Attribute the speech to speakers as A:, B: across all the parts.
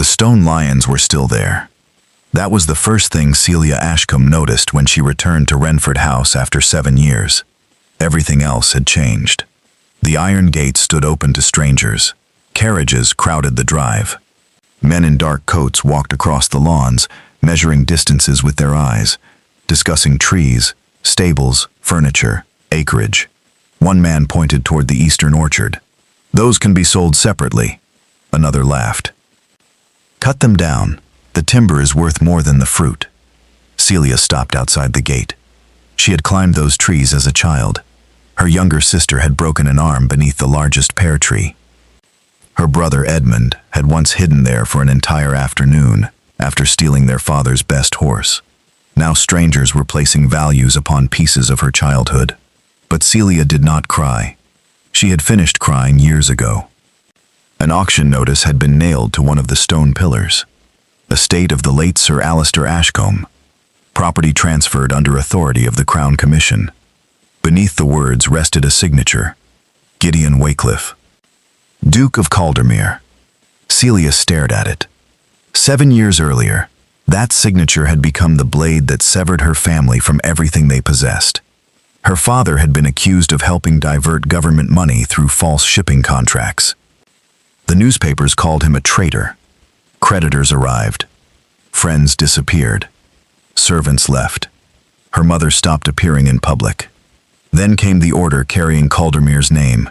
A: The stone lions were still there. That was the first thing Celia Ashcombe noticed when she returned to Renford House after 7 years. Everything else had changed. The iron gate stood open to strangers. Carriages crowded the drive. Men in dark coats walked across the lawns, measuring distances with their eyes, discussing trees, stables, furniture, acreage. One man pointed toward the eastern orchard. "Those can be sold separately." Another laughed. "Cut them down. The timber is worth more than the fruit." Celia stopped outside the gate. She had climbed those trees as a child. Her younger sister had broken an arm beneath the largest pear tree. Her brother Edmund had once hidden there for an entire afternoon after stealing their father's best horse. Now strangers were placing values upon pieces of her childhood. But Celia did not cry. She had finished crying years ago. An auction notice had been nailed to one of the stone pillars. Estate of the late Sir Alistair Ashcombe. Property transferred under authority of the Crown Commission. Beneath the words rested a signature. Gideon Wycliffe, Duke of Caldermere. Celia stared at it. 7 years earlier, that signature had become the blade that severed her family from everything they possessed. Her father had been accused of helping divert government money through false shipping contracts. The newspapers called him a traitor. Creditors arrived. Friends disappeared. Servants left. Her mother stopped appearing in public. Then came the order carrying Caldermere's name.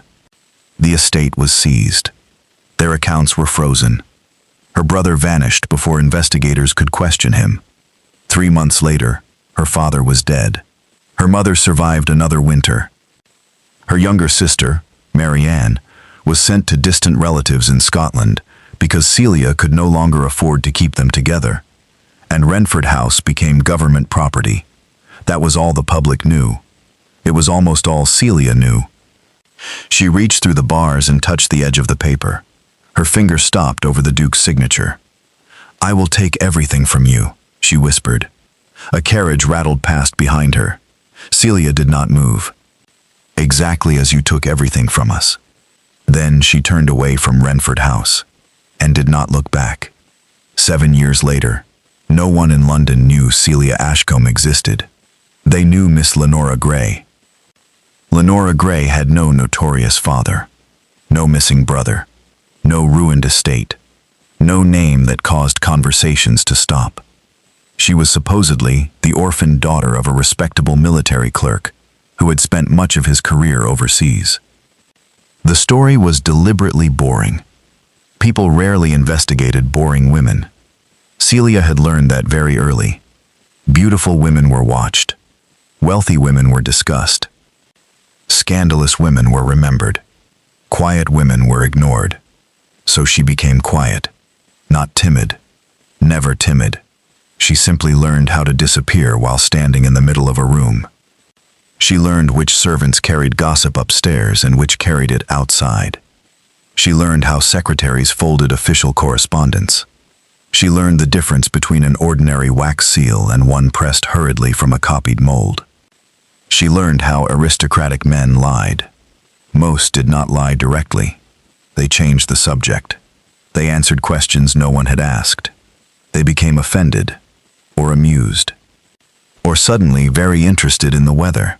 A: The estate was seized. Their accounts were frozen. Her brother vanished before investigators could question him. 3 months later, her father was dead. Her mother survived another winter. Her younger sister, Marianne, was sent to distant relatives in Scotland because Celia could no longer afford to keep them together. And Renford House became government property. That was all the public knew. It was almost all Celia knew. She reached through the bars and touched the edge of the paper. Her finger stopped over the Duke's signature. "I will take everything from you," she whispered. A carriage rattled past behind her. Celia did not move. "Exactly as you took everything from us." Then she turned away from Renford House and did not look back. 7 years later, no one in London knew Celia Ashcombe existed. They knew Miss Lenora Gray. Lenora Gray had no notorious father, no missing brother, no ruined estate, no name that caused conversations to stop. She was supposedly the orphaned daughter of a respectable military clerk who had spent much of his career overseas. The story was deliberately boring. People rarely investigated boring women. Celia had learned that very early. Beautiful women were watched. Wealthy women were discussed. Scandalous women were remembered. Quiet women were ignored. So she became quiet, not timid, never timid. She simply learned how to disappear while standing in the middle of a room. She learned which servants carried gossip upstairs and which carried it outside. She learned how secretaries folded official correspondence. She learned the difference between an ordinary wax seal and one pressed hurriedly from a copied mold. She learned how aristocratic men lied. Most did not lie directly. They changed the subject. They answered questions no one had asked. They became offended, or amused, or suddenly very interested in the weather.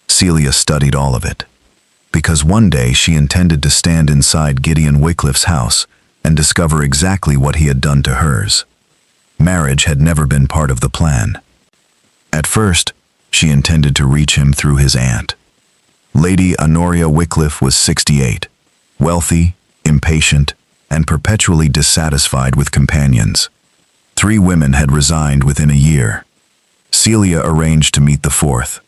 A: Celia studied all of it, because one day she intended to stand inside Gideon Wycliffe's house and discover exactly what he had done to hers. Marriage had never been part of the plan. At first, she intended to reach him through his aunt. Lady Honoria Wycliffe was 68, wealthy, impatient, and perpetually dissatisfied with companions. 3 women had resigned within a year. Celia arranged to meet the 4th.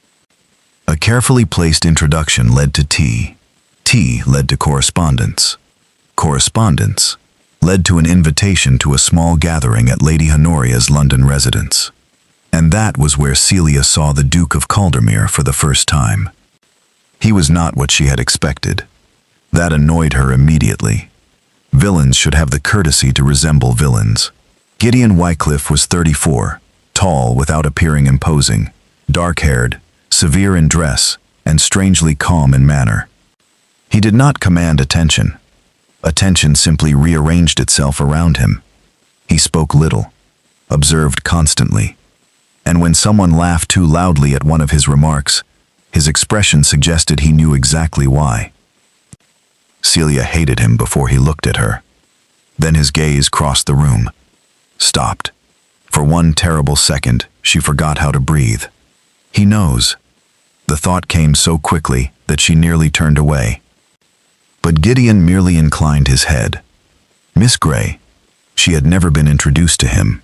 A: A carefully placed introduction led to tea. Tea led to correspondence. Correspondence led to an invitation to a small gathering at Lady Honoria's London residence. And that was where Celia saw the Duke of Caldermere for the first time. He was not what she had expected. That annoyed her immediately. Villains should have the courtesy to resemble villains. Gideon Wycliffe was 34, tall without appearing imposing, dark-haired, severe in dress, and strangely calm in manner. He did not command attention. Attention simply rearranged itself around him. He spoke little, observed constantly, and when someone laughed too loudly at one of his remarks, his expression suggested he knew exactly why. Celia hated him before he looked at her. Then his gaze crossed the room, stopped. For one terrible second, she forgot how to breathe. He knows. The thought came so quickly that she nearly turned away. But Gideon merely inclined his head. Miss Grey. She had never been introduced to him.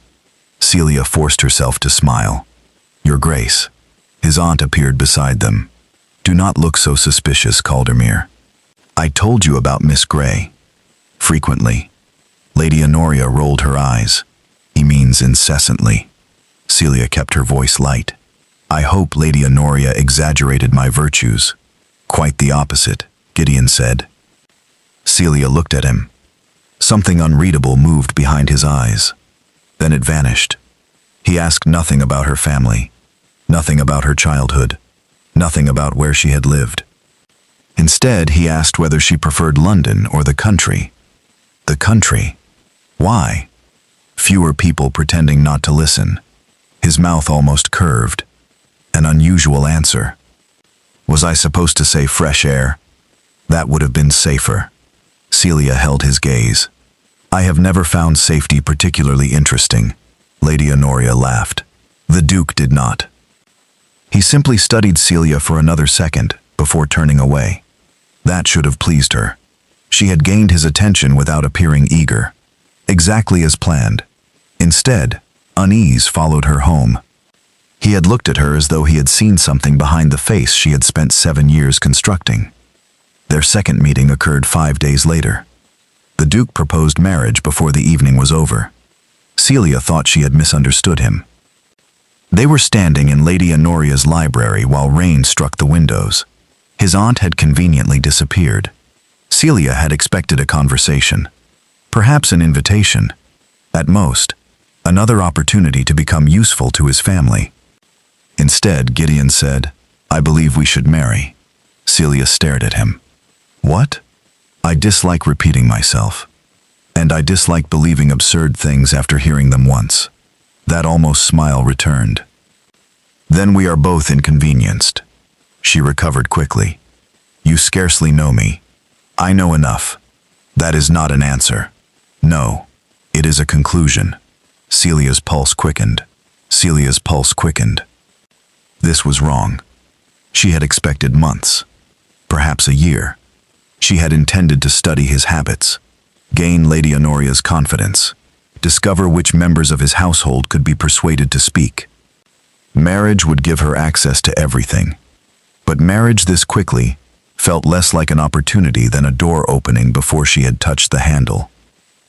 A: Celia forced herself to smile. Your Grace. His aunt appeared beside them. Do not look so suspicious, Caldermere. I told you about Miss Grey. Frequently. Lady Honoria rolled her eyes. He means incessantly. Celia kept her voice light. I hope Lady Honoria exaggerated my virtues. Quite the opposite, Gideon said. Celia looked at him. Something unreadable moved behind his eyes. Then it vanished. He asked nothing about her family, nothing about her childhood, nothing about where she had lived. Instead, he asked whether she preferred London or the country. The country? Why? Fewer people pretending not to listen. His mouth almost curved. An unusual answer. Was I supposed to say fresh air? That would have been safer. Celia held his gaze. I have never found safety particularly interesting. Lady Honoria laughed. The Duke did not. He simply studied Celia for another second before turning away. That should have pleased her. She had gained his attention without appearing eager. Exactly as planned. Instead, unease followed her home. He had looked at her as though he had seen something behind the face she had spent 7 years constructing. Their second meeting occurred 5 days later. The Duke proposed marriage before the evening was over. Celia thought she had misunderstood him. They were standing in Lady Honoria's library while rain struck the windows. His aunt had conveniently disappeared. Celia had expected a conversation. Perhaps an invitation. At most, another opportunity to become useful to his family. Instead, Gideon said, I believe we should marry. Celia stared at him. What? I dislike repeating myself. And I dislike believing absurd things after hearing them once. That almost smile returned. Then we are both inconvenienced. She recovered quickly. You scarcely know me. I know enough. That is not an answer. No, it is a conclusion. Celia's pulse quickened. Celia's pulse quickened. This was wrong. She had expected months, perhaps a year. She had intended to study his habits, gain Lady Honoria's confidence, discover which members of his household could be persuaded to speak. Marriage would give her access to everything. But marriage this quickly felt less like an opportunity than a door opening before she had touched the handle.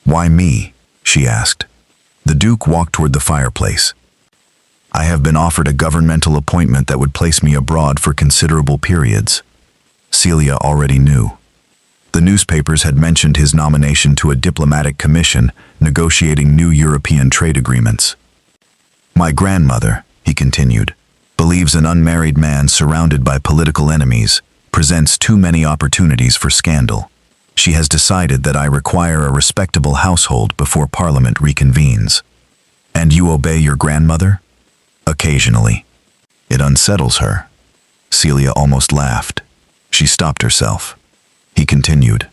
A: Why me? She asked. The Duke walked toward the fireplace. I have been offered a governmental appointment that would place me abroad for considerable periods. Celia already knew. The newspapers had mentioned his nomination to a diplomatic commission negotiating new European trade agreements. My grandmother, he continued, believes an unmarried man surrounded by political enemies presents too many opportunities for scandal. She has decided that I require a respectable household before Parliament reconvenes. And you obey your grandmother? Occasionally. It unsettles her. Celia almost laughed. She stopped herself. He continued,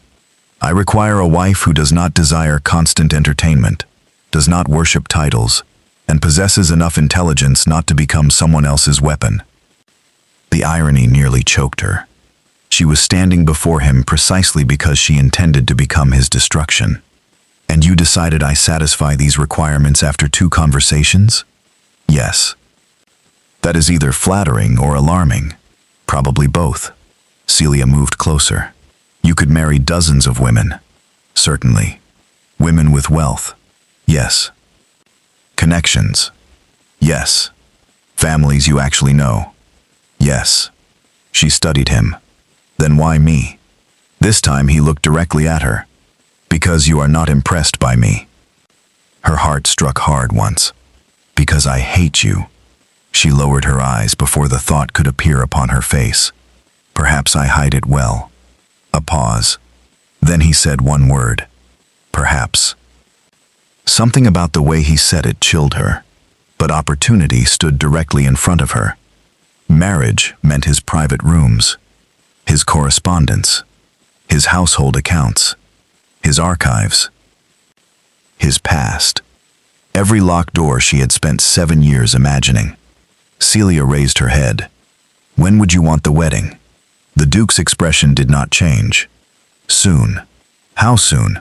A: I require a wife who does not desire constant entertainment, does not worship titles, and possesses enough intelligence not to become someone else's weapon. The irony nearly choked her. She was standing before him precisely because she intended to become his destruction. And you decided I satisfy these requirements after 2 conversations? Yes. That is either flattering or alarming. Probably both. Celia moved closer. You could marry dozens of women. Certainly. Women with wealth. Yes. Connections. Yes. Families you actually know. Yes. She studied him. Then why me? This time he looked directly at her. Because you are not impressed by me. Her heart struck hard once. Because I hate you. She lowered her eyes before the thought could appear upon her face. Perhaps I hide it well. A pause. Then he said one word. Perhaps. Something about the way he said it chilled her, but opportunity stood directly in front of her. Marriage meant his private rooms, his correspondence, his household accounts, his archives, his past. Every locked door she had spent 7 years imagining. Celia raised her head. When would you want the wedding? The Duke's expression did not change. Soon. How soon?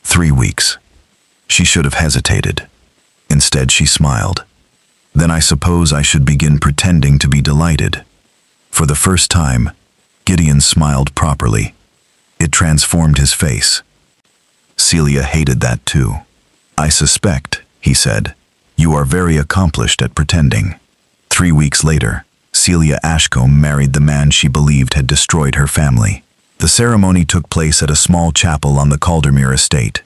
A: 3 weeks. She should have hesitated. Instead, she smiled. Then I suppose I should begin pretending to be delighted. For the first time, Gideon smiled properly. It transformed his face. Celia hated that too. I suspect, he said, you are very accomplished at pretending. 3 weeks later, Celia Ashcombe married the man she believed had destroyed her family. The ceremony took place at a small chapel on the Caldermere estate.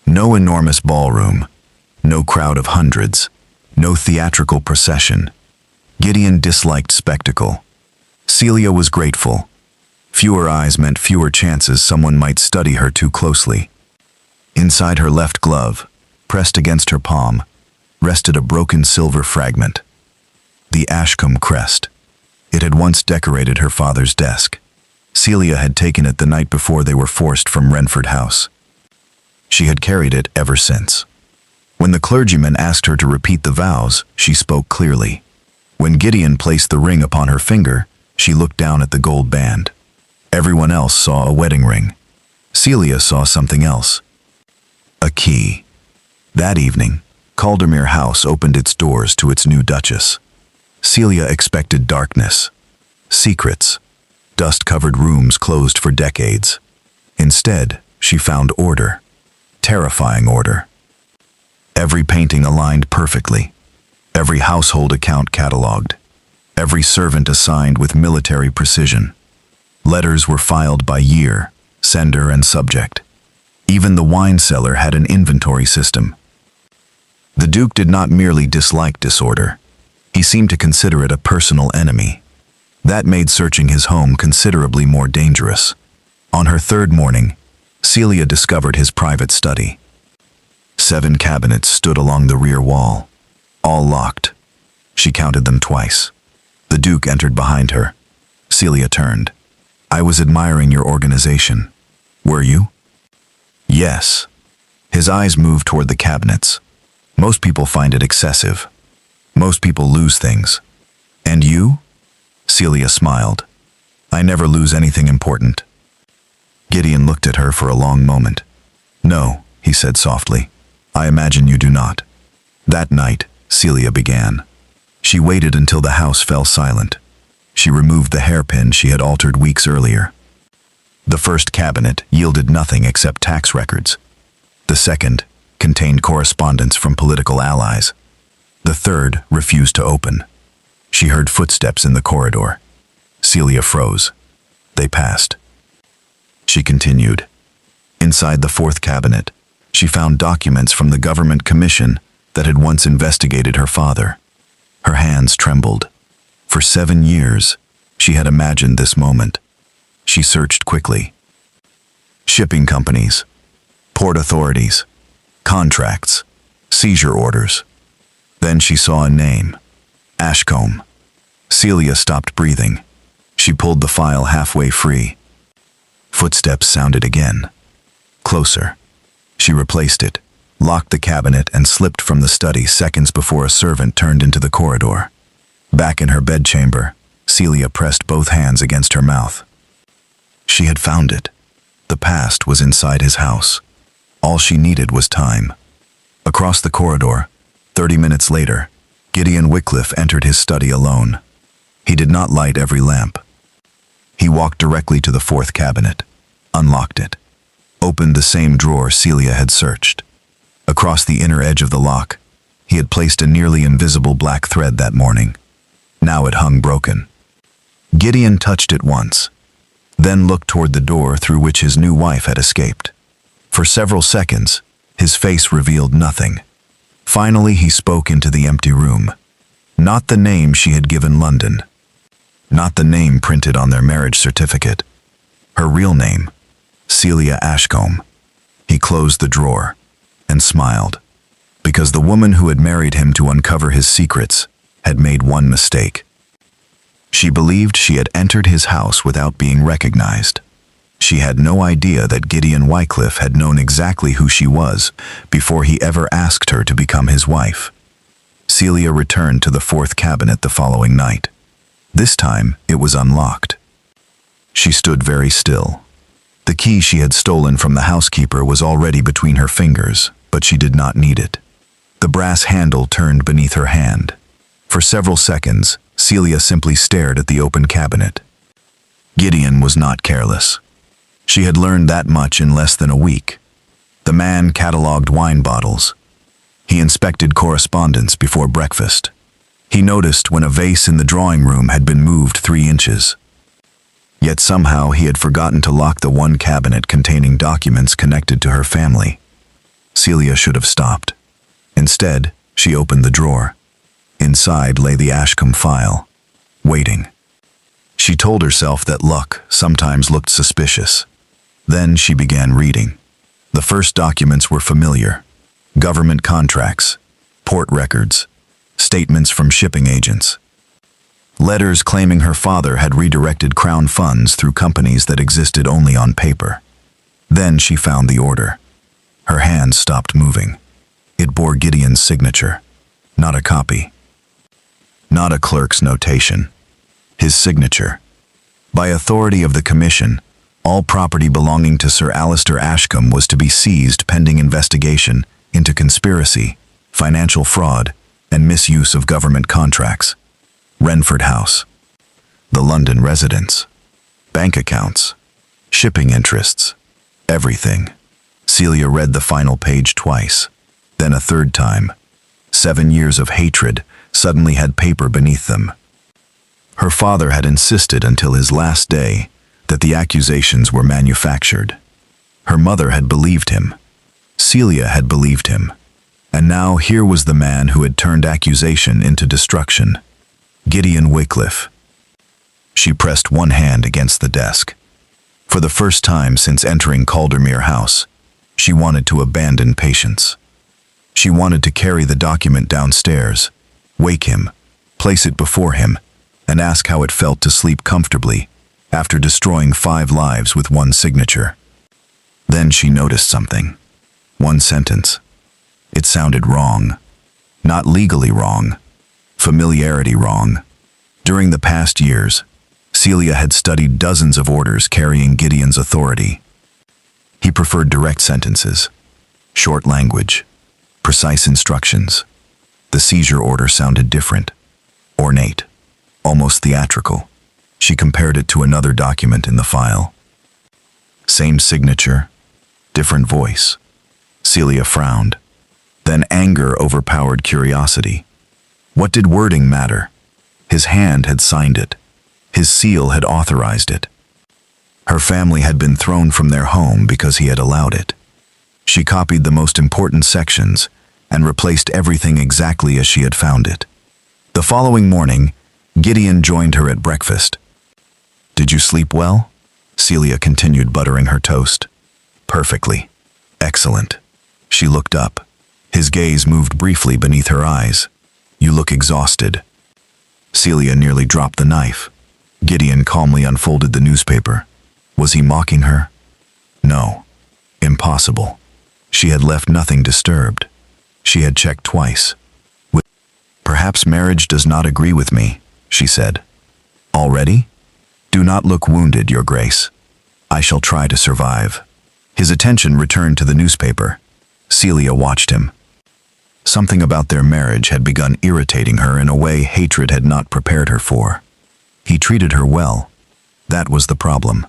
A: No enormous ballroom, no crowd of hundreds, no theatrical procession. Gideon disliked spectacle. Celia was grateful. Fewer eyes meant fewer chances someone might study her too closely. Inside her left glove, pressed against her palm, rested a broken silver fragment. The Ashcombe crest. It had once decorated her father's desk. Celia had taken it the night before they were forced from Renford House. She had carried it ever since. When the clergyman asked her to repeat the vows, she spoke clearly. When Gideon placed the ring upon her finger, she looked down at the gold band. Everyone else saw a wedding ring. Celia saw something else. A key. That evening, Caldermere House opened its doors to its new duchess. Celia expected darkness, secrets, dust-covered rooms closed for decades. Instead, she found order, terrifying order. Every painting aligned perfectly, every household account catalogued, every servant assigned with military precision. Letters were filed by year, sender and subject. Even the wine cellar had an inventory system. The Duke did not merely dislike disorder. He seemed to consider it a personal enemy. That made searching his home considerably more dangerous. On her third morning, Celia discovered his private study. 7 cabinets stood along the rear wall, all locked. She counted them twice. The Duke entered behind her. Celia turned. I was admiring your organization. Were you? Yes. His eyes moved toward the cabinets. Most people find it excessive. Most people lose things. And you? Celia smiled. I never lose anything important. Gideon looked at her for a long moment. No, he said softly. I imagine you do not. That night, Celia began. She waited until the house fell silent. She removed the hairpin she had altered weeks earlier. The first cabinet yielded nothing except tax records. The second contained correspondence from political allies. The third refused to open. She heard footsteps in the corridor. Celia froze. They passed. She continued. Inside the fourth cabinet, she found documents from the government commission that had once investigated her father. Her hands trembled. For 7 years, she had imagined this moment. She searched quickly. Shipping companies, port authorities, contracts, seizure orders. Then she saw a name. Ashcombe. Celia stopped breathing. She pulled the file halfway free. Footsteps sounded again. Closer. She replaced it, locked the cabinet, and slipped from the study seconds before a servant turned into the corridor. Back in her bedchamber, Celia pressed both hands against her mouth. She had found it. The past was inside his house. All she needed was time. Across the corridor, 30 minutes later, Gideon Wycliffe entered his study alone. He did not light every lamp. He walked directly to the fourth cabinet, unlocked it, opened the same drawer Celia had searched. Across the inner edge of the lock, he had placed a nearly invisible black thread that morning. Now it hung broken. Gideon touched it once, then looked toward the door through which his new wife had escaped. For several seconds, his face revealed nothing. Finally, he spoke into the empty room. Not the name she had given London. Not the name printed on their marriage certificate. Her real name, Celia Ashcombe. He closed the drawer, and smiled, because the woman who had married him to uncover his secrets had made one mistake. She believed she had entered his house without being recognized. She had no idea that Gideon Wycliffe had known exactly who she was before he ever asked her to become his wife. Celia returned to the fourth cabinet the following night. This time, it was unlocked. She stood very still. The key she had stolen from the housekeeper was already between her fingers, but she did not need it. The brass handle turned beneath her hand. For several seconds, Celia simply stared at the open cabinet. Gideon was not careless. She had learned that much in less than a week. The man catalogued wine bottles. He inspected correspondence before breakfast. He noticed when a vase in the drawing room had been moved 3 inches. Yet somehow he had forgotten to lock the one cabinet containing documents connected to her family. Celia should have stopped. Instead, she opened the drawer. Inside lay the Ashcombe file, waiting. She told herself that luck sometimes looked suspicious. Then she began reading. The first documents were familiar. Government contracts, port records, statements from shipping agents. Letters claiming her father had redirected Crown funds through companies that existed only on paper. Then she found the order. Her hand stopped moving. It bore Gideon's signature, not a copy. Not a clerk's notation. His signature. By authority of the Commission, all property belonging to Sir Alistair Ashcombe was to be seized pending investigation into conspiracy, financial fraud, and misuse of government contracts. Renford House. The London residence. Bank accounts. Shipping interests. Everything. Celia read the final page twice, then a third time. 7 years of hatred suddenly had paper beneath them. Her father had insisted until his last day that the accusations were manufactured. Her mother had believed him. Celia had believed him. And now here was the man who had turned accusation into destruction. Gideon Wycliffe. She pressed one hand against the desk. For the first time since entering Caldermere House, she wanted to abandon patience. She wanted to carry the document downstairs, wake him, place it before him, and ask how it felt to sleep comfortably after destroying 5 lives with one signature. Then she noticed something. One sentence. It sounded wrong. Not legally wrong. Familiarity wrong. During the past years, Celia had studied dozens of orders carrying Gideon's authority. He preferred direct sentences, short language, precise instructions. The seizure order sounded different, ornate, almost theatrical. She compared it to another document in the file. Same signature, different voice. Celia frowned. Then anger overpowered curiosity. What did wording matter? His hand had signed it. His seal had authorized it. Her family had been thrown from their home because he had allowed it. She copied the most important sections and replaced everything exactly as she had found it. The following morning, Gideon joined her at breakfast. "Did you sleep well?" Celia continued buttering her toast. "Perfectly. Excellent." She looked up. His gaze moved briefly beneath her eyes. "You look exhausted." Celia nearly dropped the knife. Gideon calmly unfolded the newspaper. Was he mocking her? No. Impossible. She had left nothing disturbed. She had checked twice. "Perhaps marriage does not agree with me," she said. "Already? Do not look wounded, Your Grace. I shall try to survive." His attention returned to the newspaper. Celia watched him. Something about their marriage had begun irritating her in a way hatred had not prepared her for. He treated her well. That was the problem.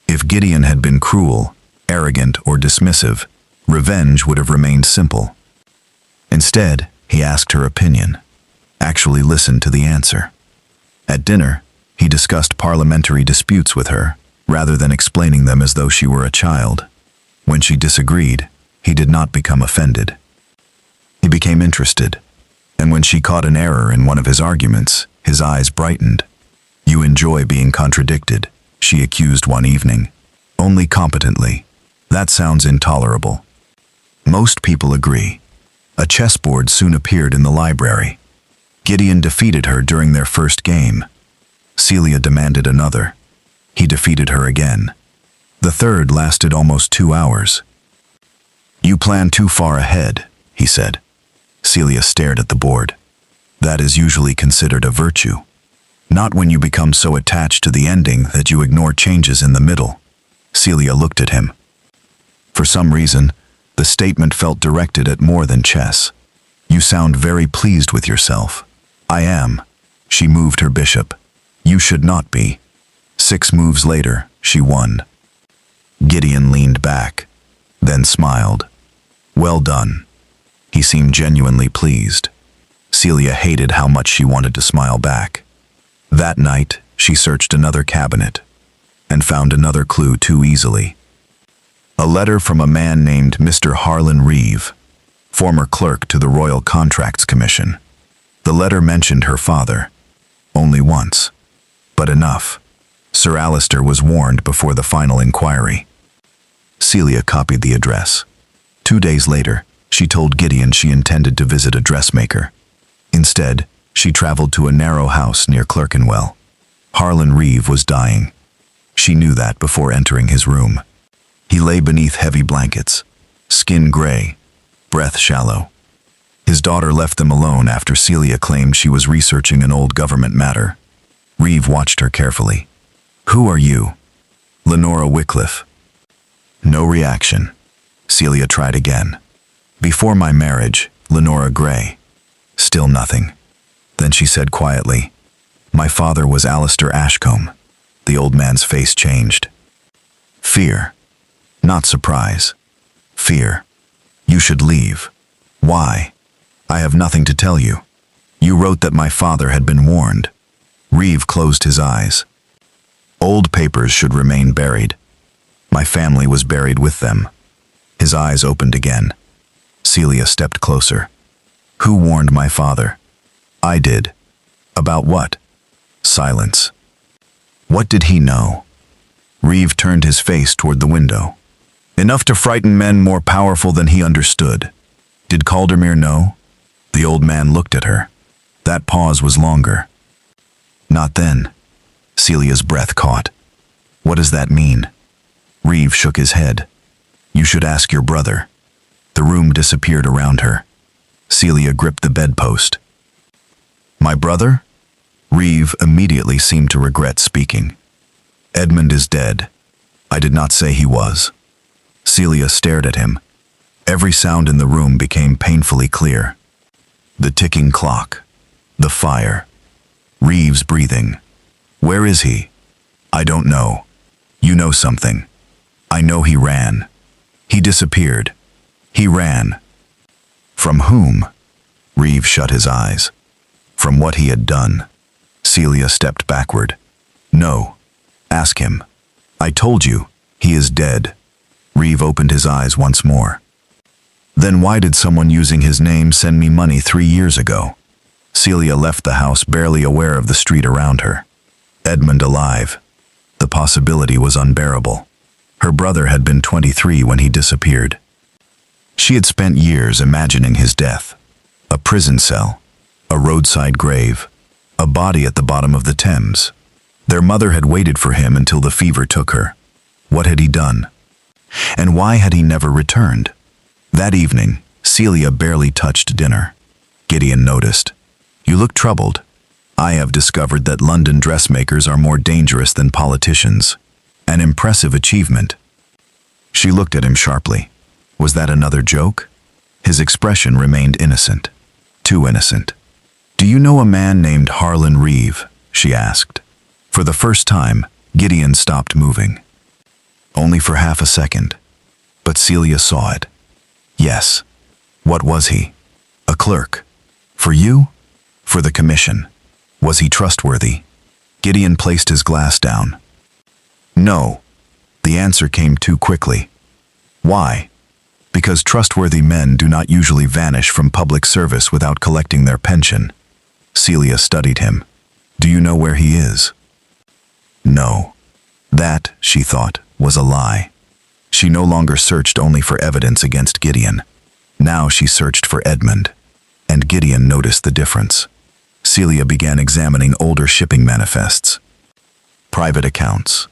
A: If Gideon had been cruel, arrogant, or dismissive, revenge would have remained simple. Instead, he asked her opinion, actually listened to the answer. At dinner, he discussed parliamentary disputes with her, rather than explaining them as though she were a child. When she disagreed, he did not become offended. He became interested, and when she caught an error in one of his arguments, his eyes brightened. "You enjoy being contradicted," she accused one evening. "Only competently. That sounds intolerable." Most people agree. A chessboard soon appeared in the library. Gideon defeated her during their first game. Celia demanded another. He defeated her again. The third lasted almost 2 hours. "You plan too far ahead," he said. Celia stared at the board. That is usually considered a virtue. Not when you become so attached to the ending that you ignore changes in the middle. Celia looked at him. For some reason, the statement felt directed at more than chess. "You sound very pleased with yourself." "I am." She moved her bishop. "You should not be." 6 moves later, she won. Gideon leaned back, then smiled. "Well done." He seemed genuinely pleased. Celia hated how much she wanted to smile back. That night, she searched another cabinet and found another clue too easily. A letter from a man named Mr. Harlan Reeve, former clerk to the Royal Contracts Commission. The letter mentioned her father, only once, but enough. Sir Alistair was warned before the final inquiry. Celia copied the address. 2 days later, she told Gideon she intended to visit a dressmaker. Instead, she traveled to a narrow house near Clerkenwell. Harlan Reeve was dying. She knew that before entering his room. He lay beneath heavy blankets, skin gray, breath shallow. His daughter left them alone after Celia claimed she was researching an old government matter. Reeve watched her carefully. "Who are you?" "Lenora Wycliffe." No reaction. Celia tried again. "Before my marriage, Lenora Gray." Still nothing. Then she said quietly, "My father was Alistair Ashcombe." The old man's face changed. Fear. Not surprise. Fear. "You should leave." "Why?" "I have nothing to tell you. You wrote that my father had been warned." Reeve closed his eyes. "Old papers should remain buried. My family was buried with them." His eyes opened again. Celia stepped closer. "Who warned my father?" "I did." "About what?" Silence. "What did he know?" Reeve turned his face toward the window. "Enough to frighten men more powerful than he understood." "Did Caldermere know?" The old man looked at her. That pause was longer. "Not then." Celia's breath caught. "What does that mean?" Reeve shook his head. "You should ask your brother." The room disappeared around her. Celia gripped the bedpost. "My brother?" Reeve immediately seemed to regret speaking. "Edmund is dead." "I did not say he was." Celia stared at him. Every sound in the room became painfully clear. The ticking clock. The fire. Reeve's breathing. "Where is he?" "I don't know." "You know something." "I know he ran." "He disappeared." "He ran." "From whom?" Reeve shut his eyes. "From what he had done." Celia stepped backward. "No. Ask him." "I told you, he is dead." Reeve opened his eyes once more. "Then why did someone using his name send me money 3 years ago?" Celia left the house barely aware of the street around her. Edmund alive. The possibility was unbearable. Her brother had been 23 when he disappeared. She had spent years imagining his death. A prison cell, a roadside grave, a body at the bottom of the Thames. Their mother had waited for him until the fever took her. What had he done? And why had he never returned? That evening, Celia barely touched dinner. Gideon noticed. "You look troubled." "I have discovered that London dressmakers are more dangerous than politicians." An impressive achievement. She looked at him sharply. Was that another joke? His expression remained innocent. Too innocent. "Do you know a man named Harlan Reeve?" she asked. For the first time, Gideon stopped moving. Only for half a second. But Celia saw it. Yes. What was he? A clerk. For you? For the commission. Was he trustworthy? Gideon placed his glass down. No. The answer came too quickly. Why? Because trustworthy men do not usually vanish from public service without collecting their pension. Celia studied him. Do you know where he is? No. That, she thought, was a lie. She no longer searched only for evidence against Gideon. Now she searched for Edmund, and Gideon noticed the difference. Celia began examining older shipping manifests, private accounts,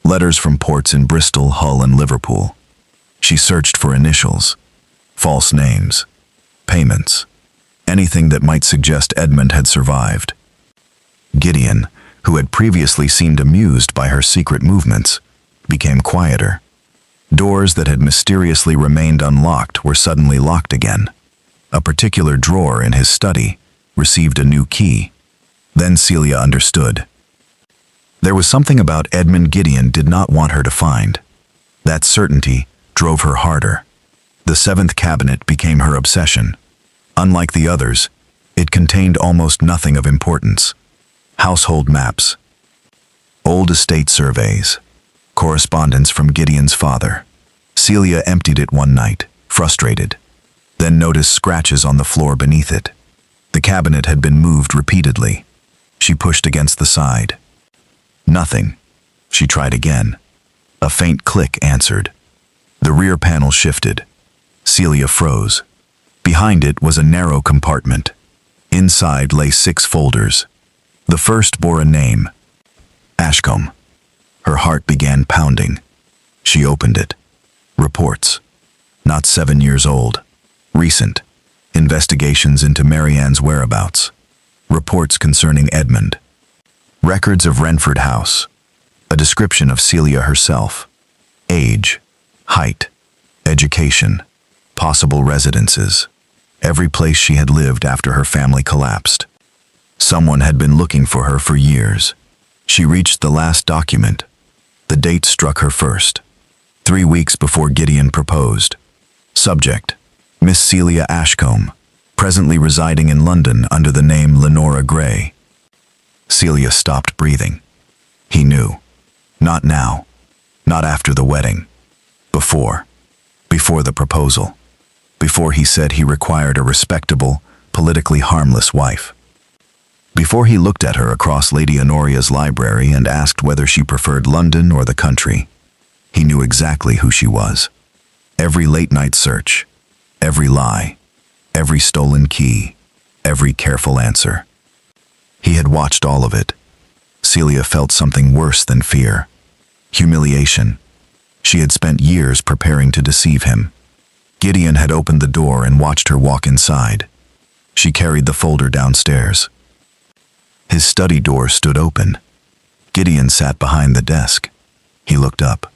A: letters from ports in Bristol, Hull, and Liverpool. She searched for initials, false names, payments, anything that might suggest Edmund had survived. Gideon, who had previously seemed amused by her secret movements, became quieter. Doors that had mysteriously remained unlocked were suddenly locked again. A particular drawer in his study received a new key. Then Celia understood. There was something about Edmund Gideon did not want her to find. That certainty drove her harder. The seventh cabinet became her obsession. Unlike the others, it contained almost nothing of importance. Household maps, old estate surveys, correspondence from Gideon's father. Celia emptied it one night, frustrated, then noticed scratches on the floor beneath it. The cabinet had been moved repeatedly. She pushed against the side. Nothing. She tried again. A faint click answered. The rear panel shifted. Celia froze. Behind it was a narrow compartment. Inside lay 6 folders. The first bore a name, Ashcombe. Her heart began pounding. She opened it. Reports. Not 7 years old. Recent. Investigations into Marianne's whereabouts. Reports concerning Edmund. Records of Renford House. A description of Celia herself. Age, height, education, possible residences. Every place she had lived after her family collapsed. Someone had been looking for her for years. She reached the last document. The date struck her first. 3 weeks before Gideon proposed. Subject: Miss Celia Ashcombe, presently residing in London under the name Lenora Gray. Celia stopped breathing. He knew. Not now. Not after the wedding. Before. Before the proposal. Before he said he required a respectable, politically harmless wife. Before he looked at her across Lady Honoria's library and asked whether she preferred London or the country. He knew exactly who she was. Every late-night search, every lie, every stolen key, every careful answer. He had watched all of it. Celia felt something worse than fear. Humiliation. She had spent years preparing to deceive him. Gideon had opened the door and watched her walk inside. She carried the folder downstairs. His study door stood open. Gideon sat behind the desk. He looked up.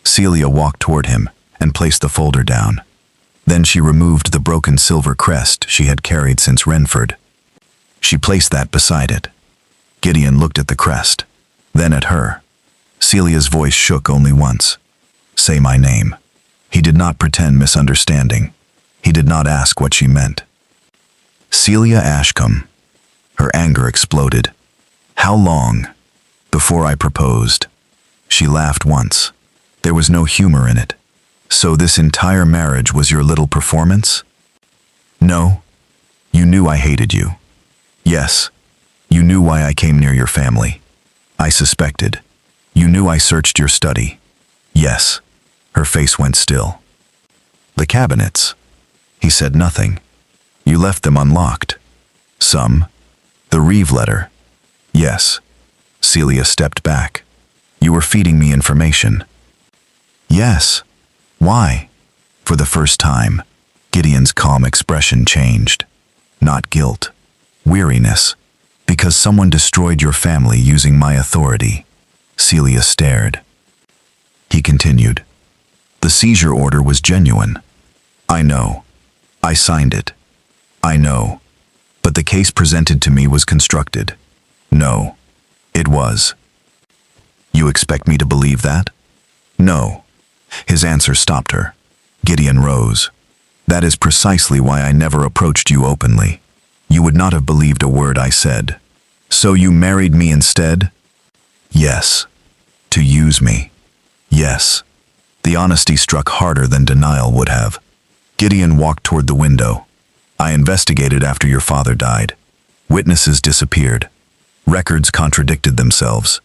A: Celia walked toward him and placed the folder down. Then she removed the broken silver crest she had carried since Renford. She placed that beside it. Gideon looked at the crest, then at her. Celia's voice shook only once. Say my name. He did not pretend misunderstanding. He did not ask what she meant. Celia Ashcombe. Her anger exploded. How long? Before I proposed. She laughed once. There was no humor in it. So this entire marriage was your little performance? No. You knew I hated you. Yes. You knew why I came near your family. I suspected. You knew I searched your study. Yes. Her face went still. The cabinets. He said nothing. You left them unlocked. Some. The Reeve letter. Yes. Celia stepped back. You were feeding me information. Yes. Why? For the first time, Gideon's calm expression changed. Not guilt. Weariness. Because someone destroyed your family using my authority. Celia stared. He continued. The seizure order was genuine. I know. I signed it. I know. But the case presented to me was constructed. No. It was. You expect me to believe that? No. His answer stopped her. Gideon rose. That is precisely why I never approached you openly. You would not have believed a word I said. So you married me instead? Yes. To use me. Yes. The honesty struck harder than denial would have. Gideon walked toward the window. I investigated after your father died. Witnesses disappeared. Records contradicted themselves.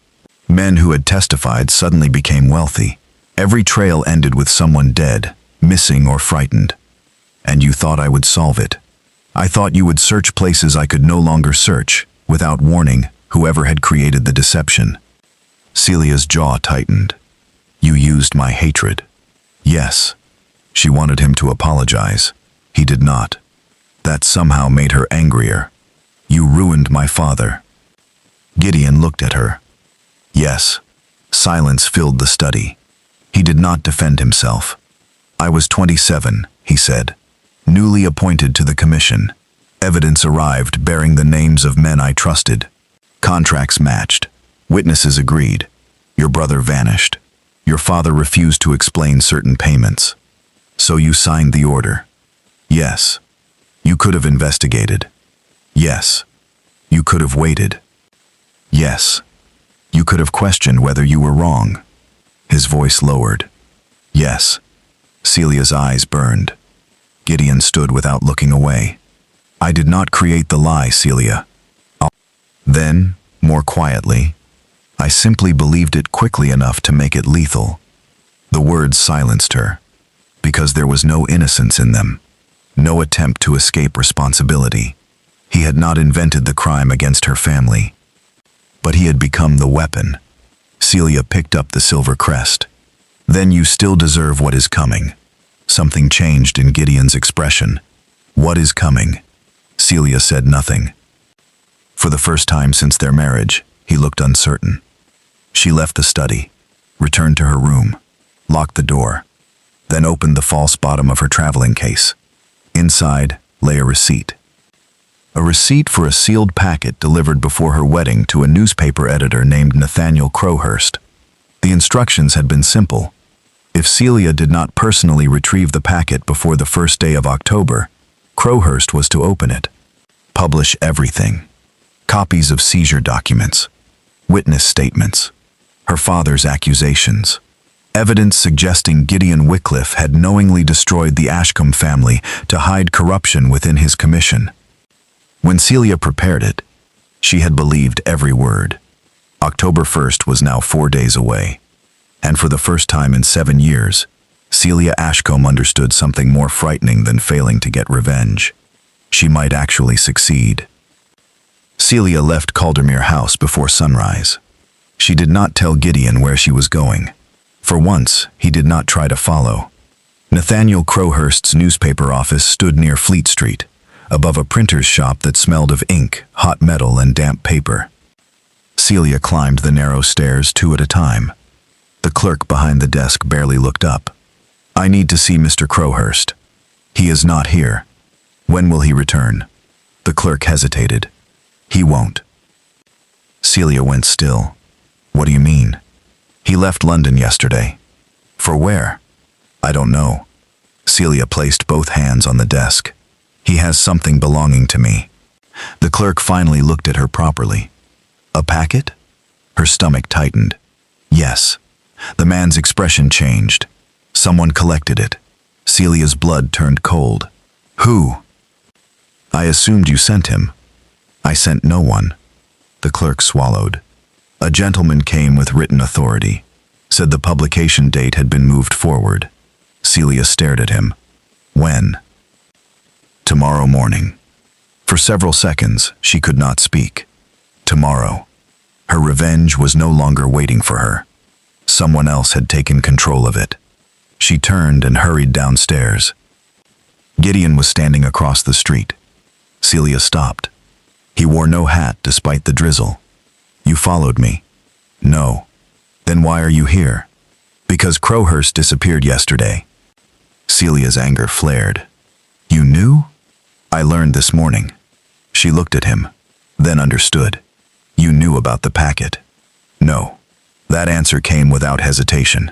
A: Men who had testified suddenly became wealthy. Every trail ended with someone dead, missing or frightened. And you thought I would solve it. I thought you would search places I could no longer search, without warning whoever had created the deception. Celia's jaw tightened. You used my hatred. Yes. She wanted him to apologize. He did not. That somehow made her angrier. You ruined my father. Gideon looked at her. Yes. Silence filled the study. He did not defend himself. I was 27, he said, newly appointed to the commission. Evidence arrived bearing the names of men I trusted. Contracts matched. Witnesses agreed. Your brother vanished. Your father refused to explain certain payments. So you signed the order. Yes. You could have investigated. Yes. You could have waited. Yes. You could have questioned whether you were wrong. His voice lowered. Yes. Celia's eyes burned. Gideon stood without looking away. I did not create the lie, Celia. Then, more quietly, I simply believed it quickly enough to make it lethal. The words silenced her, because there was no innocence in them, no attempt to escape responsibility. He had not invented the crime against her family, but he had become the weapon. Celia picked up the silver crest. Then you still deserve what is coming. Something changed in Gideon's expression. What is coming? Celia said nothing. For the first time since their marriage, he looked uncertain. She left the study, returned to her room, locked the door, then opened the false bottom of her traveling case. Inside lay a receipt. A receipt for a sealed packet delivered before her wedding to a newspaper editor named Nathaniel Crowhurst. The instructions had been simple. If Celia did not personally retrieve the packet before the first day of October, Crowhurst was to open it. Publish everything. Copies of seizure documents, witness statements, her father's accusations, evidence suggesting Gideon Wycliffe had knowingly destroyed the Ashcombe family to hide corruption within his commission. When Celia prepared it, she had believed every word. October 1st was now 4 days away, and for the first time in 7 years, Celia Ashcombe understood something more frightening than failing to get revenge. She might actually succeed. Celia left Caldermere House before sunrise. She did not tell Gideon where she was going. For once, he did not try to follow. Nathaniel Crowhurst's newspaper office stood near Fleet Street, above a printer's shop that smelled of ink, hot metal, and damp paper. Celia climbed the narrow stairs 2 at a time. The clerk behind the desk barely looked up. I need to see Mr. Crowhurst. He is not here. When will he return? The clerk hesitated. He won't. Celia went still. What do you mean? He left London yesterday. For where? I don't know. Celia placed both hands on the desk. He has something belonging to me. The clerk finally looked at her properly. A packet? Her stomach tightened. Yes. The man's expression changed. Someone collected it. Celia's blood turned cold. Who? I assumed you sent him. I sent no one. The clerk swallowed. A gentleman came with written authority, said the publication date had been moved forward. Celia stared at him. When? Tomorrow morning. For several seconds, she could not speak. Tomorrow. Her revenge was no longer waiting for her. Someone else had taken control of it. She turned and hurried downstairs. Gideon was standing across the street. Celia stopped. He wore no hat despite the drizzle. You followed me. No. Then why are you here? Because Crowhurst disappeared yesterday. Celia's anger flared. You knew? I learned this morning. She looked at him, then understood. You knew about the packet. No. That answer came without hesitation.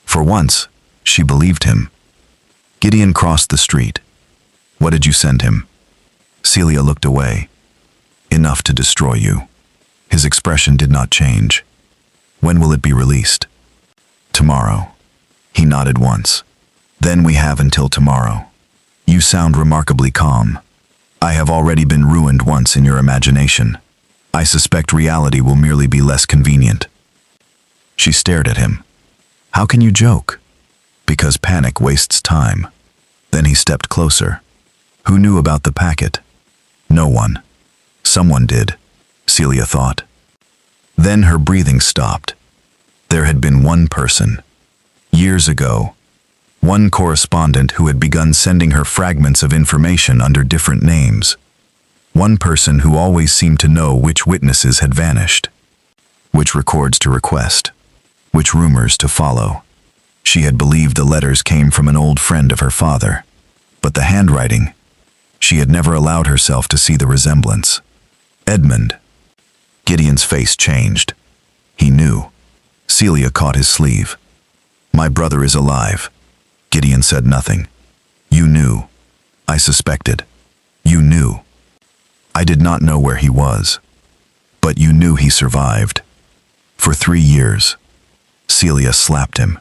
A: For once, she believed him. Gideon crossed the street. What did you send him? Celia looked away. Enough to destroy you. His expression did not change. When will it be released? Tomorrow. He nodded once. Then we have until tomorrow. You sound remarkably calm. I have already been ruined once in your imagination. I suspect reality will merely be less convenient. She stared at him. How can you joke? Because panic wastes time. Then he stepped closer. Who knew about the packet? No one. Someone did, Celia thought. Then her breathing stopped. There had been one person. Years ago. One correspondent who had begun sending her fragments of information under different names. One person who always seemed to know which witnesses had vanished, which records to request, which rumors to follow. She had believed the letters came from an old friend of her father, but the handwriting, she had never allowed herself to see the resemblance. Edmund. Gideon's face changed. He knew. Celia caught his sleeve. My brother is alive. Gideon said nothing. You knew. I suspected. You knew. I did not know where he was. But you knew he survived. For 3 years. Celia slapped him.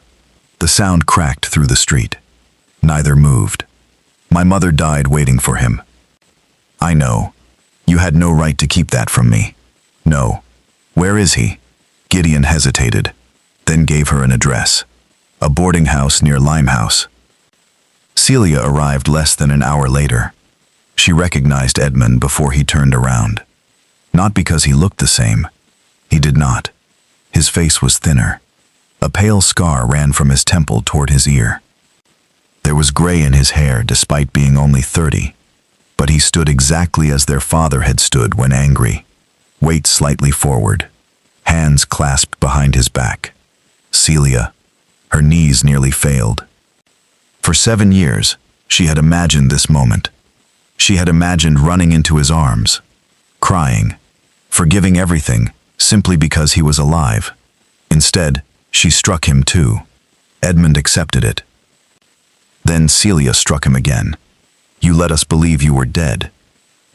A: The sound cracked through the street. Neither moved. My mother died waiting for him. I know. You had no right to keep that from me. No. Where is he? Gideon hesitated, then gave her an address. A boarding house near Limehouse. Celia arrived less than an hour later. She recognized Edmund before he turned around. Not because he looked the same. He did not. His face was thinner. A pale scar ran from his temple toward his ear. There was gray in his hair despite being only 30. But he stood exactly as their father had stood when angry. Weight slightly forward. Hands clasped behind his back. Celia. Her knees nearly failed. For 7 years, she had imagined this moment. She had imagined running into his arms, crying, forgiving everything simply because he was alive. Instead, she struck him too. Edmund accepted it. Then Celia struck him again. You let us believe you were dead.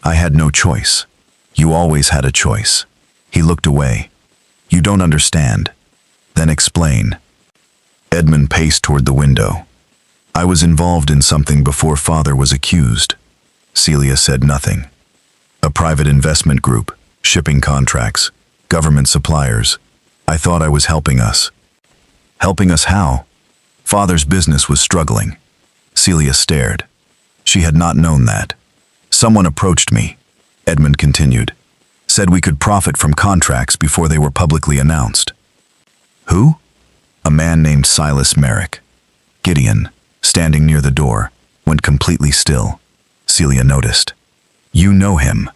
A: I had no choice. You always had a choice. He looked away. You don't understand. Then explain. Edmund paced toward the window. I was involved in something before father was accused. Celia said nothing. A private investment group, shipping contracts, government suppliers. I thought I was helping us. Helping us how? Father's business was struggling. Celia stared. She had not known that. Someone approached me, Edmund continued. Said we could profit from contracts before they were publicly announced. Who? A man named Silas Merrick. Gideon, standing near the door, went completely still. Celia noticed. You know him.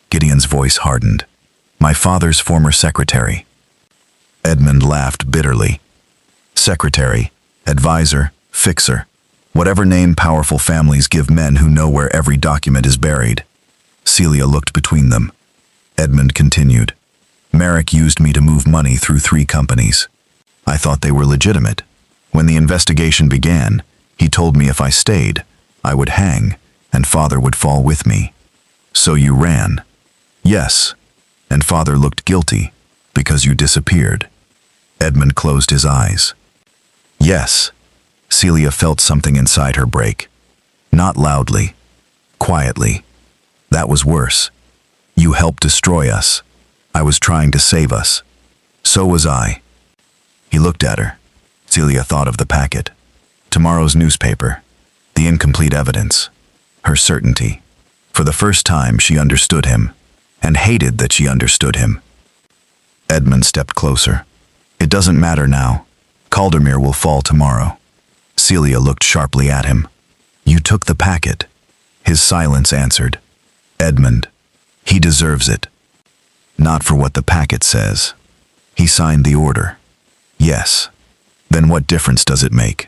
A: Gideon's voice hardened. My father's former secretary. Edmund laughed bitterly. Secretary, advisor, fixer. Whatever name powerful families give men who know where every document is buried. Celia looked between them. Edmund continued. Merrick used me to move money through 3 companies. I thought they were legitimate. When the investigation began, he told me if I stayed, I would hang, and father would fall with me. So you ran. Yes. And father looked guilty, because you disappeared. Edmund closed his eyes. Yes. Celia felt something inside her break. Not loudly. Quietly. That was worse. You helped destroy us. I was trying to save us. So was I. He looked at her. Celia thought of the packet. Tomorrow's newspaper. The incomplete evidence. Her certainty. For the first time, she understood him, and hated that she understood him. Edmund stepped closer. It doesn't matter now. Caldermere will fall tomorrow. Celia looked sharply at him. You took the packet. His silence answered. Edmund. He deserves it. Not for what the packet says. He signed the order. Yes. Then what difference does it make?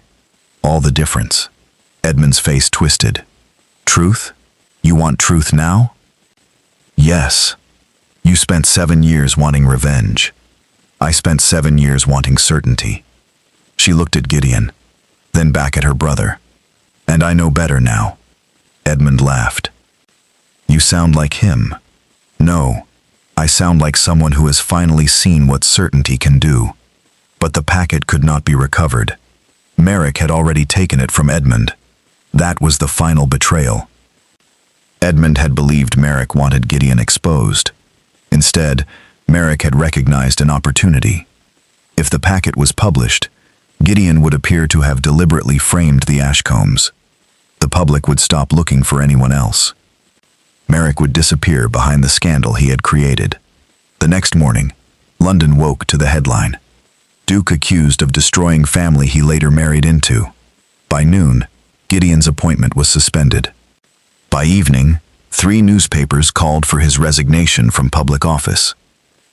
A: All the difference. Edmund's face twisted. Truth? You want truth now? Yes. You spent 7 years wanting revenge. I spent 7 years wanting certainty. She looked at Gideon, then back at her brother. And I know better now. Edmund laughed. You sound like him. No, I sound like someone who has finally seen what certainty can do. But the packet could not be recovered. Merrick had already taken it from Edmund. That was the final betrayal. Edmund had believed Merrick wanted Gideon exposed. Instead, Merrick had recognized an opportunity. If the packet was published, Gideon would appear to have deliberately framed the Ashcombs. The public would stop looking for anyone else. Merrick would disappear behind the scandal he had created. The next morning, London woke to the headline: Duke accused of destroying family he later married into. By noon, Gideon's appointment was suspended. By evening, 3 newspapers called for his resignation from public office.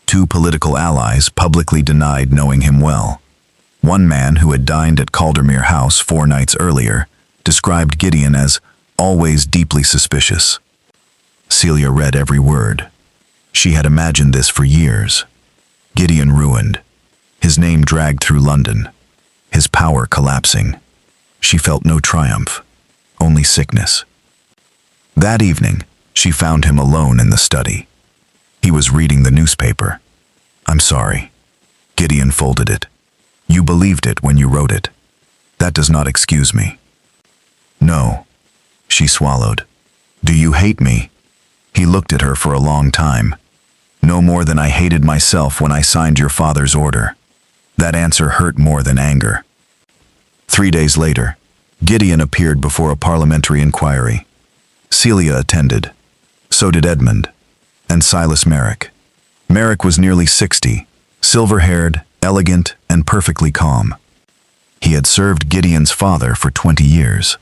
A: 2 political allies publicly denied knowing him well. One man who had dined at Caldermere House 4 nights earlier described Gideon as always deeply suspicious. Celia read every word. She had imagined this for years. Gideon ruined. His name dragged through London. His power collapsing. She felt no triumph, only sickness. That evening, she found him alone in the study. He was reading the newspaper. "I'm sorry." Gideon folded it. "You believed it when you wrote it. That does not excuse me." "No." She swallowed. "Do you hate me?" He looked at her for a long time. "No more than I hated myself when I signed your father's order." That answer hurt more than anger. 3 days later, Gideon appeared before a parliamentary inquiry. Celia attended. So did Edmund. And Silas Merrick. Merrick was nearly 60, silver-haired, elegant, and perfectly calm. He had served Gideon's father for 20 years.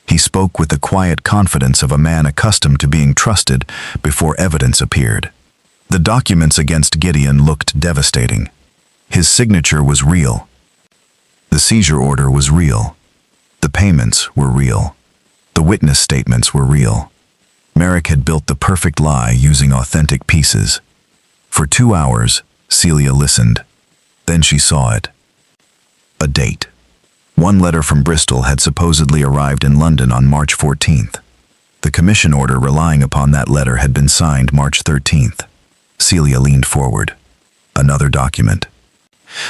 A: He spoke with the quiet confidence of a man accustomed to being trusted before evidence appeared. The documents against Gideon looked devastating. His signature was real. The seizure order was real. The payments were real. The witness statements were real. Merrick had built the perfect lie using authentic pieces. For 2 hours, Celia listened. Then she saw it. A date. One letter from Bristol had supposedly arrived in London on March 14th. The commission order relying upon that letter had been signed March 13th. Celia leaned forward. Another document.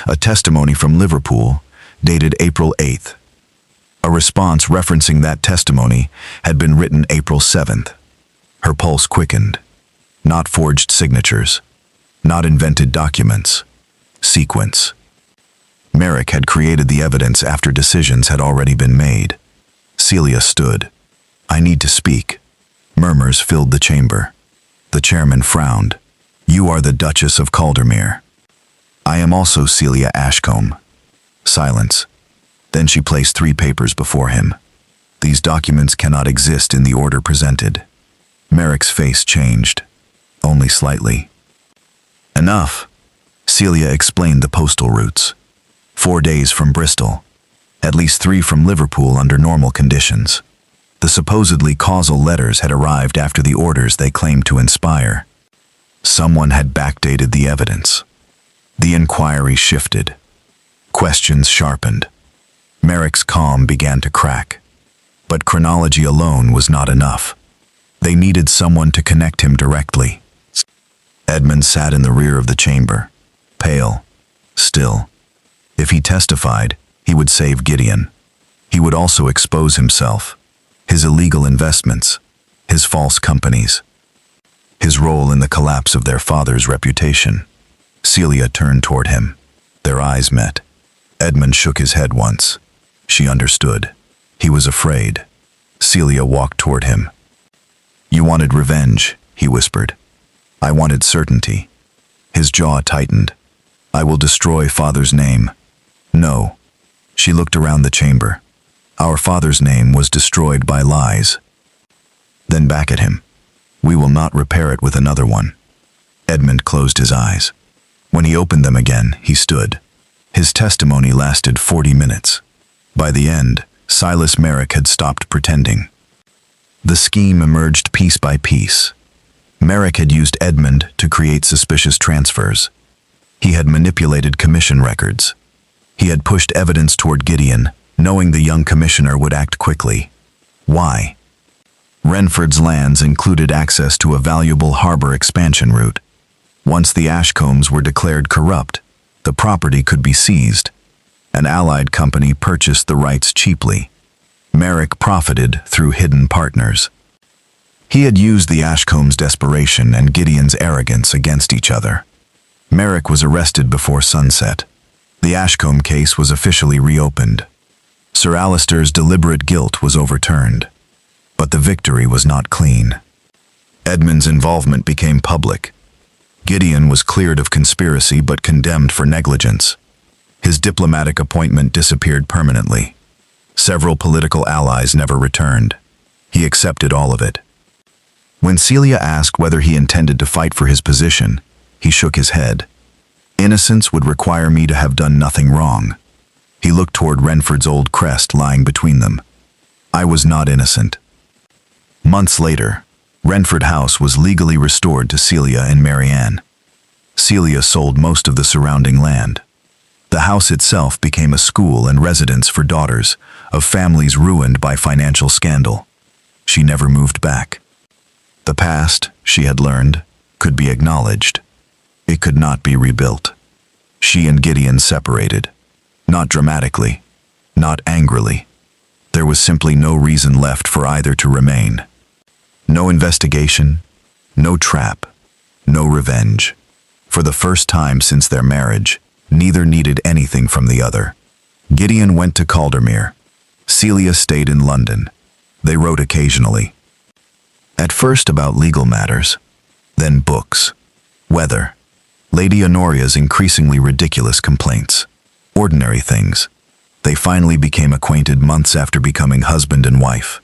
A: A testimony from Liverpool, dated April 8th. A response referencing that testimony had been written April 7th. Her pulse quickened. Not forged signatures. Not invented documents. Sequence. Merrick had created the evidence after decisions had already been made. Celia stood. "I need to speak." Murmurs filled the chamber. The chairman frowned. "You are the Duchess of Caldermere." "I am also Celia Ashcombe." Silence. Then she placed 3 papers before him. "These documents cannot exist in the order presented." Merrick's face changed. Only slightly. "Enough." Celia explained the postal routes. 4 days from Bristol. At least 3 from Liverpool under normal conditions. The supposedly causal letters had arrived after the orders they claimed to inspire. Someone had backdated the evidence. The inquiry shifted. Questions sharpened. Merrick's calm began to crack. But chronology alone was not enough. They needed someone to connect him directly. Edmund sat in the rear of the chamber, pale, still. If he testified, he would save Gideon. He would also expose himself, his illegal investments, his false companies, his role in the collapse of their father's reputation. Celia turned toward him. Their eyes met. Edmund shook his head once. She understood. He was afraid. Celia walked toward him. "You wanted revenge," he whispered. "I wanted certainty." His jaw tightened. "I will destroy father's name." "No." She looked around the chamber. "Our father's name was destroyed by lies." Then back at him. "We will not repair it with another one." Edmund closed his eyes. When he opened them again, he stood. His testimony lasted 40 minutes. By the end, Silas Merrick had stopped pretending. The scheme emerged piece by piece. Merrick had used Edmund to create suspicious transfers. He had manipulated commission records. He had pushed evidence toward Gideon, knowing the young commissioner would act quickly. Why? Renford's lands included access to a valuable harbor expansion route. Once the Ashcombes were declared corrupt, the property could be seized. An allied company purchased the rights cheaply. Merrick profited through hidden partners. He had used the Ashcombes' desperation and Gideon's arrogance against each other. Merrick was arrested before sunset. The Ashcombe case was officially reopened. Sir Alister's deliberate guilt was overturned. But the victory was not clean. Edmund's involvement became public. Gideon was cleared of conspiracy but condemned for negligence. His diplomatic appointment disappeared permanently. Several political allies never returned. He accepted all of it. When Celia asked whether he intended to fight for his position, he shook his head. Innocence would require me to have done nothing wrong. He looked toward Renford's old crest lying between them. I was not innocent. Months later, Renford House was legally restored to Celia and Marianne. Celia sold most of the surrounding land. The house itself became a school and residence for daughters of families ruined by financial scandal. She never moved back. The past, she had learned, could be acknowledged. It could not be rebuilt. She and Gideon separated. Not dramatically, not angrily. There was simply no reason left for either to remain. No investigation, no trap, no revenge. For the first time since their marriage, neither needed anything from the other. Gideon went to Caldermere. Celia stayed in London. They wrote occasionally. At first about legal matters, then books, weather, Lady Honoria's increasingly ridiculous complaints, ordinary things. They finally became acquainted months after becoming husband and wife.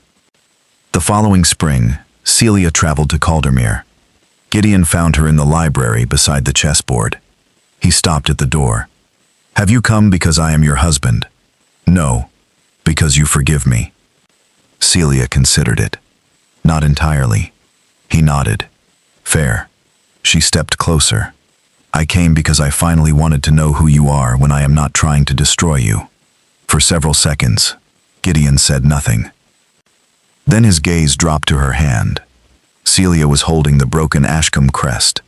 A: The following spring, Celia traveled to Caldermere. Gideon found her in the library beside the chessboard. He stopped at the door. Have you come because I am your husband? No, because you forgive me. Celia considered it. Not entirely. He nodded. Fair. She stepped closer. I came because I finally wanted to know who you are when I am not trying to destroy you. For several seconds, Gideon said nothing. Then his gaze dropped to her hand. Celia was holding the broken Ashcombe crest.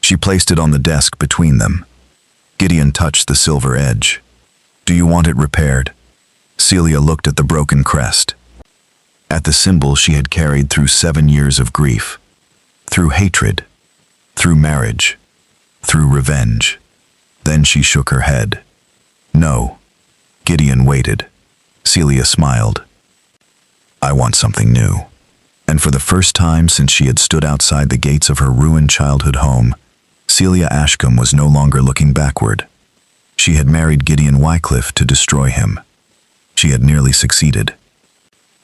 A: She placed it on the desk between them. Gideon touched the silver edge. Do you want it repaired? Celia looked at the broken crest. At the symbol she had carried through 7 years of grief. Through hatred. Through marriage. Through revenge. Then she shook her head. No. Gideon waited. Celia smiled. I want something new. And for the first time since she had stood outside the gates of her ruined childhood home, Celia Ashcombe was no longer looking backward. She had married Gideon Wycliffe to destroy him. She had nearly succeeded.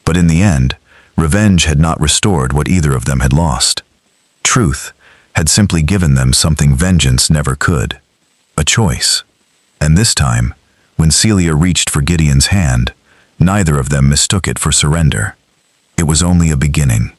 A: But in the end, revenge had not restored what either of them had lost. Truth had simply given them something vengeance never could. A choice. And this time, when Celia reached for Gideon's hand, neither of them mistook it for surrender. It was only a beginning.